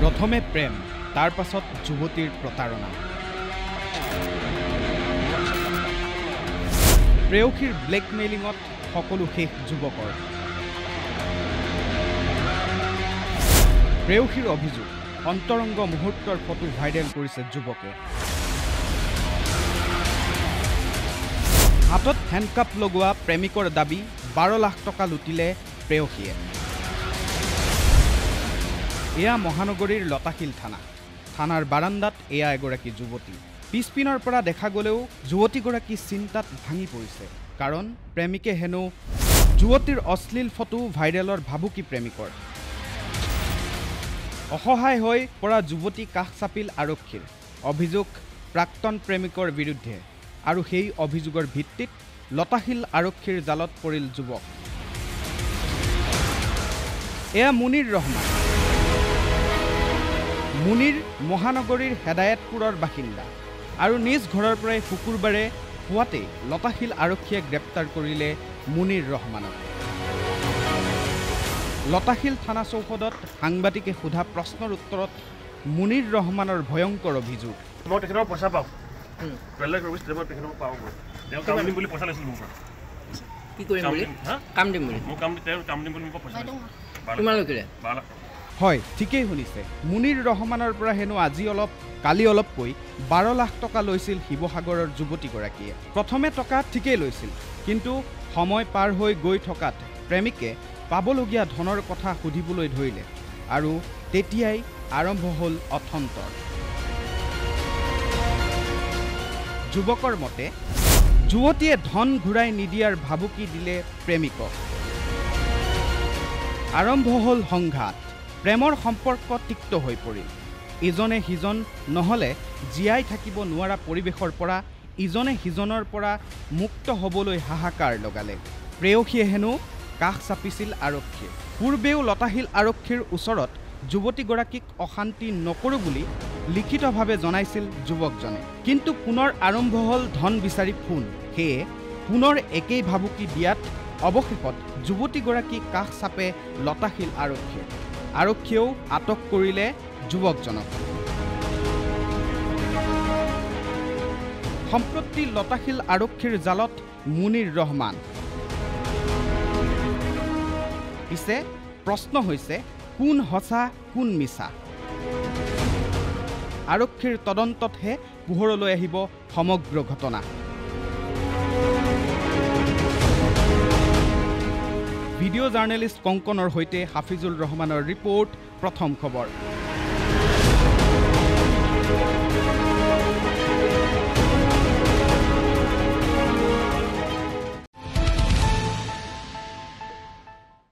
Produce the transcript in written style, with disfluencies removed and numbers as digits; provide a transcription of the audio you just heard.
প্ৰথমে প্ৰেম, তাৰ পাছত যুৱতীৰ প্ৰতাৰণা। প্ৰেয়সীৰ ব্লেকমেইলিঙত সকলো শেষ যুৱকৰ। প্ৰেয়সীৰ অভিযোগ, অন্তৰংগ মুহূৰ্তৰ ফটো ভাইৰেল কৰিছে যুৱকে। হাতত হেণ্ডকাপ লগোৱা প্ৰেমিকৰ দাবী, 12 লাখ টকা লুটিলে প্ৰেয়সীয়ে। এয়া মহানগৰীৰ লতাশিল থানা। থানাৰ বাৰান্দাত এয়া এগৰাকী যুৱতী। পিছপিনৰ পৰা দেখা গ'লেও যুৱতীগৰাকী চিন্তাত ভাঙি পৰিছে, কাৰণ প্ৰেমিকে হেনো যুৱতীৰ অশ্লীল ফটো ভাইৰেলৰ ভাবুকি প্ৰেমিকৰ। অসহায় হৈ পৰা যুৱতী কাষ চাপিল আৰক্ষীৰ। অভিযোগ প্ৰাক্তন প্ৰেমিকৰ বিৰুদ্ধে, আৰু সেই অভিযোগৰ ভিত্তিত লতাশিল আৰক্ষীৰ জালত পৰিল যুৱক। এয়া মুনিৰ ৰহমান। মুনিৰ মহানগৰীৰ হেদায়তপুৰৰ বাসিন্দা, আৰু নিজ ঘৰৰ পৰাই শুকুৰবাৰে পুৱাতেই লতাশিল আৰক্ষীয়ে গ্ৰেপ্তাৰ কৰিলে মুনিৰ ৰহমানক। লতাশিল থানা চৌহদত সাংবাদিকে সোধা প্ৰশ্নৰ উত্তৰত মুনিৰ ৰহমানৰ ভয়ংকৰ অভিযোগ। মই তেখেতৰ পইচা পাওঁ, বেলেগ ৰবিছ মই তেখেতৰ পাওঁ, তেওঁ কাম দিম বুলি পইচা লৈছিল মোৰ পৰা। কি কৰিম বুলি? কাম দিম বুলি? মোৰ কাম দিম বুলি মোক পইচা লৈছিল। কিমান লৈছিলে? 12 লাখ। হয়, ঠিকেই শুনিছে। মুনিৰ ৰহমানৰ পৰা হেনো আজি অলপ কালি অলপকৈ 12 লাখ টকা লৈছিল শিৱসাগৰৰ যুৱতীগৰাকীয়ে। প্ৰথমে টকা ঠিকেই লৈছিল, কিন্তু সময় পাৰ হৈ গৈ থকাত প্ৰেমিকে পাবলগীয়া ধনৰ কথা সুধিবলৈ ধৰিলে, আৰু তেতিয়াই আৰম্ভ হ'ল অথন্তৰ। যুৱকৰ মতে যুৱতীয়ে ধন ঘূৰাই নিদিয়াৰ ভাবুকি দিলে প্ৰেমিকক। আৰম্ভ হ'ল সংঘাত। প্ৰেমৰ সম্পৰ্ক তিক্ত হৈ পৰিল। ইজনে সিজন নহ'লে জীয়াই থাকিব নোৱাৰা পৰিৱেশৰ পৰা ইজনে সিজনৰ পৰা মুক্ত হ'বলৈ হাহাকাৰ লগালে। প্ৰেয়সীয়ে হেনো কাষ চাপিছিল আৰক্ষীৰ। পূৰ্বেও লতাশিল আৰক্ষীৰ ওচৰত যুৱতীগৰাকীক অশান্তি নকৰোঁ বুলি লিখিতভাৱে জনাইছিল যুৱকজনে। কিন্তু পুনৰ আৰম্ভ হ'ল ধন বিচাৰি ফোন। সেয়ে পুনৰ একেই ভাবুকি দিয়াত অৱশেষত যুৱতীগৰাকী কাষ চাপে লতাশিল আৰক্ষীয়ে। আৰক্ষীয়েও আটক কৰিলে যুৱকজনক। সম্প্ৰতি লতাশিল আৰক্ষীৰ জালত মুনিৰ ৰহমান। পিছে প্ৰশ্ন হৈছে, কোন সঁচা কোন মিছা? আৰক্ষীৰ তদন্ততহে পোহৰলৈ আহিব সমগ্ৰ ঘটনা। ভিডিঅ' জাৰ্নেলিষ্ট কংকনৰ সৈতে হাফিজুল ৰহমানৰ ৰিপৰ্ট, প্ৰথম খবৰ।